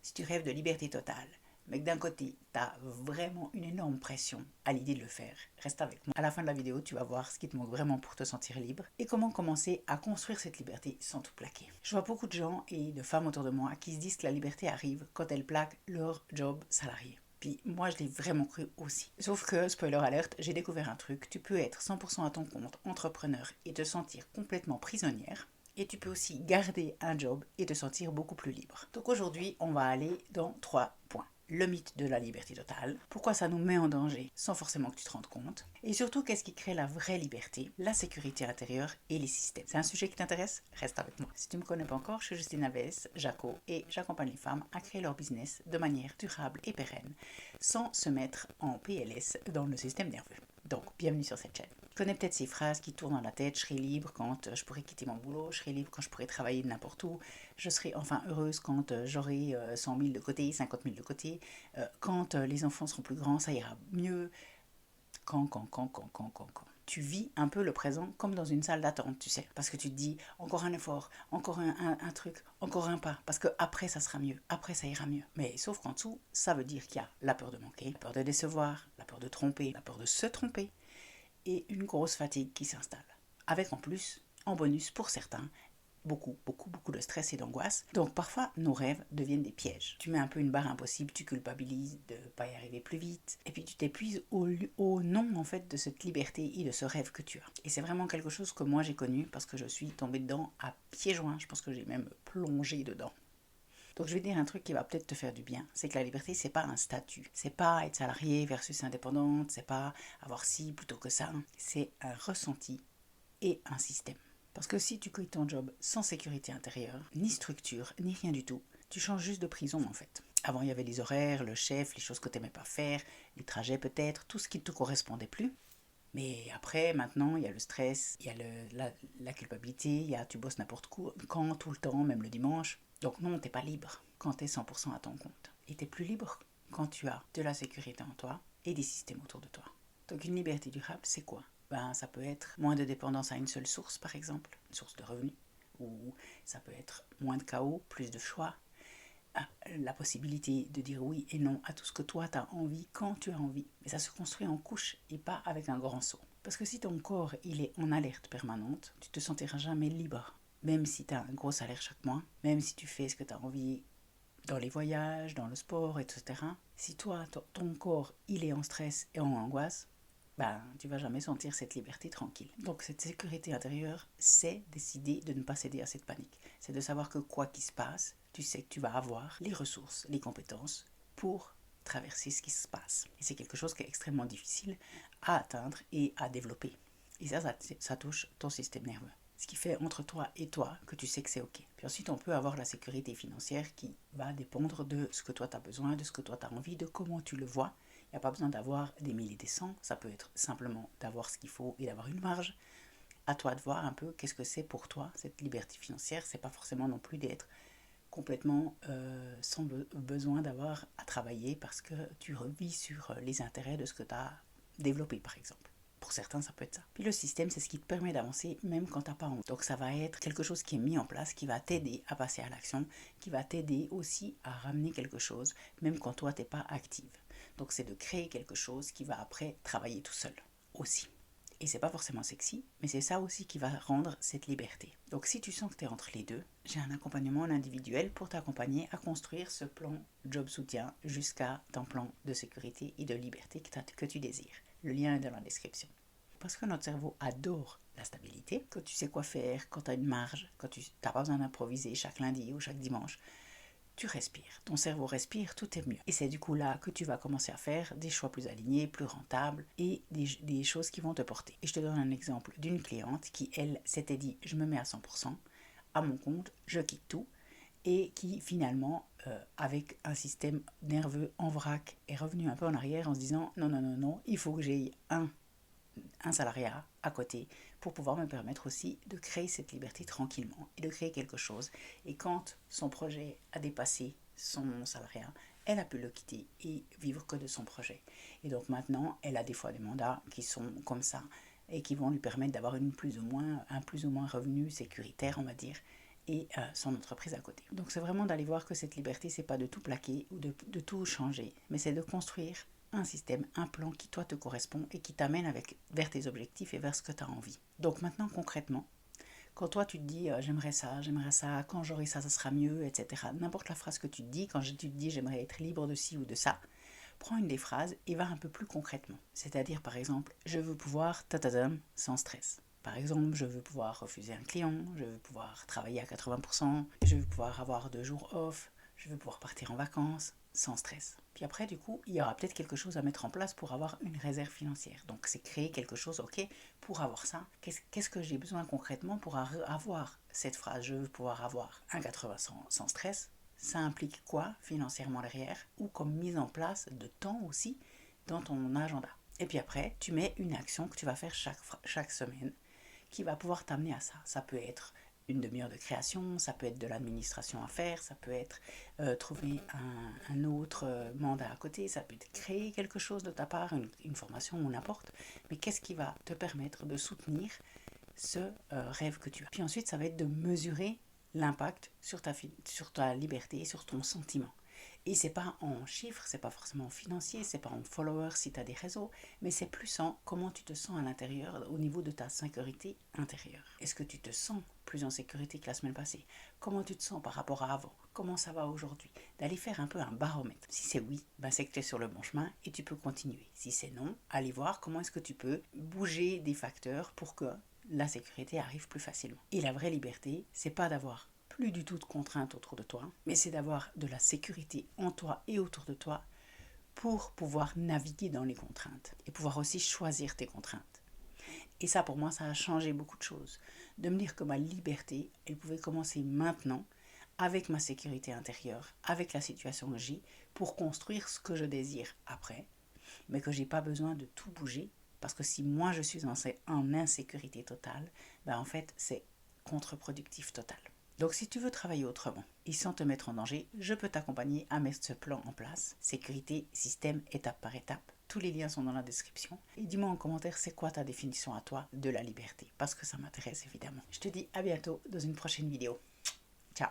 si tu rêves de liberté totale, mais que d'un côté, tu as vraiment une énorme pression à l'idée de le faire, reste avec moi. À la fin de la vidéo, tu vas voir ce qui te manque vraiment pour te sentir libre et comment commencer à construire cette liberté sans tout plaquer. Je vois beaucoup de gens et de femmes autour de moi qui se disent que la liberté arrive quand elles plaquent leur job salarié. Puis moi, je l'ai vraiment cru aussi. Sauf que, spoiler alerte, j'ai découvert un truc. Tu peux être 100% à ton compte, entrepreneur, et te sentir complètement prisonnière. Et tu peux aussi garder un job et te sentir beaucoup plus libre. Donc aujourd'hui, on va aller dans 3 points. Le mythe de la liberté totale, pourquoi ça nous met en danger sans forcément que tu te rendes compte, et surtout qu'est-ce qui crée la vraie liberté, la sécurité intérieure et les systèmes. C'est un sujet qui t'intéresse? Reste avec moi. Si tu ne me connais pas encore, je suis Justine Alves, Jaco, et j'accompagne les femmes à créer leur business de manière durable et pérenne, sans se mettre en PLS dans le système nerveux. Donc, bienvenue sur cette chaîne. Je connais peut-être ces phrases qui tournent dans la tête, je serai libre quand je pourrai quitter mon boulot, je serai libre quand je pourrai travailler de n'importe où, je serai enfin heureuse quand j'aurai 100 000 de côté, 50 000 de côté, quand les enfants seront plus grands, ça ira mieux, quand. Tu vis un peu le présent comme dans une salle d'attente, tu sais, parce que tu te dis encore un effort, encore un truc, encore un pas, parce que après ça sera mieux, après ça ira mieux. Mais sauf qu'en dessous, ça veut dire qu'il y a la peur de manquer, la peur de décevoir, la peur de tromper, la peur de se tromper, et une grosse fatigue qui s'installe. Avec en plus, en bonus pour certains, beaucoup de stress et d'angoisse. Donc parfois, nos rêves deviennent des pièges. Tu mets un peu une barre impossible, tu culpabilises de ne pas y arriver plus vite, et puis tu t'épuises au nom en fait de cette liberté et de ce rêve que tu as. Et c'est vraiment quelque chose que moi j'ai connu parce que je suis tombée dedans à pieds joints. Je pense que j'ai même plongé dedans. Donc je vais dire un truc qui va peut-être te faire du bien, c'est que la liberté c'est pas un statut, c'est pas être salarié versus indépendante, c'est pas avoir ci plutôt que ça, c'est un ressenti et un système. Parce que si tu quittes ton job sans sécurité intérieure, ni structure, ni rien du tout, tu changes juste de prison en fait. Avant il y avait les horaires, le chef, les choses que tu n'aimais pas faire, les trajets peut-être, tout ce qui ne te correspondait plus. Mais après, maintenant, il y a le stress, il y a la culpabilité, il y a tu bosses n'importe quand, tout le temps, même le dimanche. Donc non, t'es pas libre quand tu es 100% à ton compte. Et tu es plus libre quand tu as de la sécurité en toi et des systèmes autour de toi. Donc une liberté durable, c'est quoi? Ben, ça peut être moins de dépendance à une seule source, par exemple, une source de revenus. Ou ça peut être moins de chaos, plus de choix, la possibilité de dire oui et non à tout ce que toi tu as envie quand tu as envie. Mais ça se construit en couches et pas avec un grand saut. Parce que si ton corps il est en alerte permanente, tu te sentiras jamais libre. Même si tu as un gros salaire chaque mois, même si tu fais ce que tu as envie dans les voyages, dans le sport, etc. Si toi, ton corps il est en stress et en angoisse, ben, tu vas jamais sentir cette liberté tranquille. Donc cette sécurité intérieure, c'est décider de ne pas céder à cette panique. C'est de savoir que quoi qu'il se passe, tu sais que tu vas avoir les ressources, les compétences pour traverser ce qui se passe. Et c'est quelque chose qui est extrêmement difficile à atteindre et à développer. Et ça touche ton système nerveux. Ce qui fait entre toi et toi que tu sais que c'est ok. Puis ensuite, on peut avoir la sécurité financière qui va dépendre de ce que toi tu as besoin, de ce que toi tu as envie, de comment tu le vois. Il n'y a pas besoin d'avoir des milliers et des cents, ça peut être simplement d'avoir ce qu'il faut et d'avoir une marge. À toi de voir un peu qu'est-ce que c'est pour toi, cette liberté financière. C'est pas forcément non plus d'être complètement sans besoin d'avoir à travailler parce que tu revis sur les intérêts de ce que tu as développé, par exemple. Pour certains, ça peut être ça. Puis le système, c'est ce qui te permet d'avancer même quand tu n'as pas envie. Donc ça va être quelque chose qui est mis en place, qui va t'aider à passer à l'action, qui va t'aider aussi à ramener quelque chose, même quand toi, tu n'es pas active. Donc c'est de créer quelque chose qui va après travailler tout seul aussi. Et c'est pas forcément sexy, mais c'est ça aussi qui va rendre cette liberté. Donc si tu sens que tu es entre les deux, j'ai un accompagnement individuel pour t'accompagner à construire ce plan job soutien jusqu'à ton plan de sécurité et de liberté que tu désires. Le lien est dans la description. Parce que notre cerveau adore la stabilité, quand tu sais quoi faire, quand tu as une marge, quand tu n'as pas besoin d'improviser chaque lundi ou chaque dimanche, tu respires, ton cerveau respire, tout est mieux. Et c'est du coup là que tu vas commencer à faire des choix plus alignés, plus rentables et des choses qui vont te porter. Et je te donne un exemple d'une cliente qui, elle, s'était dit « je me mets à 100% à mon compte, je quitte tout » et qui finalement, avec un système nerveux en vrac, est revenue un peu en arrière en se disant « non, il faut que j'aie un salariat à côté pour pouvoir me permettre aussi de créer cette liberté tranquillement et de créer quelque chose. » Et quand son projet a dépassé son salariat, elle a pu le quitter et vivre que de son projet. Et donc maintenant, elle a des fois des mandats qui sont comme ça et qui vont lui permettre d'avoir un plus ou moins revenu sécuritaire, on va dire, et son entreprise à côté. Donc c'est vraiment d'aller voir que cette liberté, c'est pas de tout plaquer ou de tout changer, mais c'est de construire un système, un plan qui toi te correspond et qui t'amène vers tes objectifs et vers ce que tu as envie. Donc maintenant concrètement, quand toi tu te dis j'aimerais ça, quand j'aurai ça, ça sera mieux, etc. N'importe la phrase que tu te dis, quand tu te dis j'aimerais être libre de ci ou de ça, prends une des phrases et va un peu plus concrètement. C'est-à-dire par exemple, je veux pouvoir tatadam sans stress. Par exemple, je veux pouvoir refuser un client, je veux pouvoir travailler à 80%, je veux pouvoir avoir 2 jours off, je veux pouvoir partir en vacances sans stress. Puis après, du coup, il y aura peut-être quelque chose à mettre en place pour avoir une réserve financière. Donc, c'est créer quelque chose, ok, pour avoir ça. Qu'est-ce que j'ai besoin concrètement pour avoir cette phrase? Je veux pouvoir avoir un 80 sans stress. Ça implique quoi financièrement derrière ou comme mise en place de temps aussi dans ton agenda. Et puis après, tu mets une action que tu vas faire chaque semaine qui va pouvoir t'amener à ça. Ça peut être une demi-heure de création, ça peut être de l'administration à faire, ça peut être trouver un autre mandat à côté, ça peut être créer quelque chose de ta part, une formation ou n'importe. Mais qu'est-ce qui va te permettre de soutenir ce rêve que tu as? Puis ensuite, ça va être de mesurer l'impact sur ta liberté, sur ton sentiment. Et c'est pas en chiffres, c'est pas forcément en financier, c'est pas en followers si tu as des réseaux, mais c'est plus en comment tu te sens à l'intérieur au niveau de ta sécurité intérieure. Est-ce que tu te sens plus en sécurité que la semaine passée? Comment tu te sens par rapport à avant? Comment ça va aujourd'hui? D'aller faire un peu un baromètre. Si c'est oui, ben c'est que tu es sur le bon chemin et tu peux continuer. Si c'est non, allez voir comment est-ce que tu peux bouger des facteurs pour que la sécurité arrive plus facilement. Et la vraie liberté, c'est pas d'avoir plus du tout de contraintes autour de toi, mais c'est d'avoir de la sécurité en toi et autour de toi pour pouvoir naviguer dans les contraintes et pouvoir aussi choisir tes contraintes. Et ça, pour moi, ça a changé beaucoup de choses. De me dire que ma liberté, elle pouvait commencer maintenant avec ma sécurité intérieure, avec la situation que j'ai, pour construire ce que je désire après, mais que j'ai pas besoin de tout bouger, parce que si moi je suis en insécurité totale, ben en fait c'est contre-productif total. Donc si tu veux travailler autrement et sans te mettre en danger, je peux t'accompagner à mettre ce plan en place, sécurité, système, étape par étape. Tous les liens sont dans la description. Et dis-moi en commentaire c'est quoi ta définition à toi de la liberté, parce que ça m'intéresse évidemment. Je te dis à bientôt dans une prochaine vidéo. Ciao.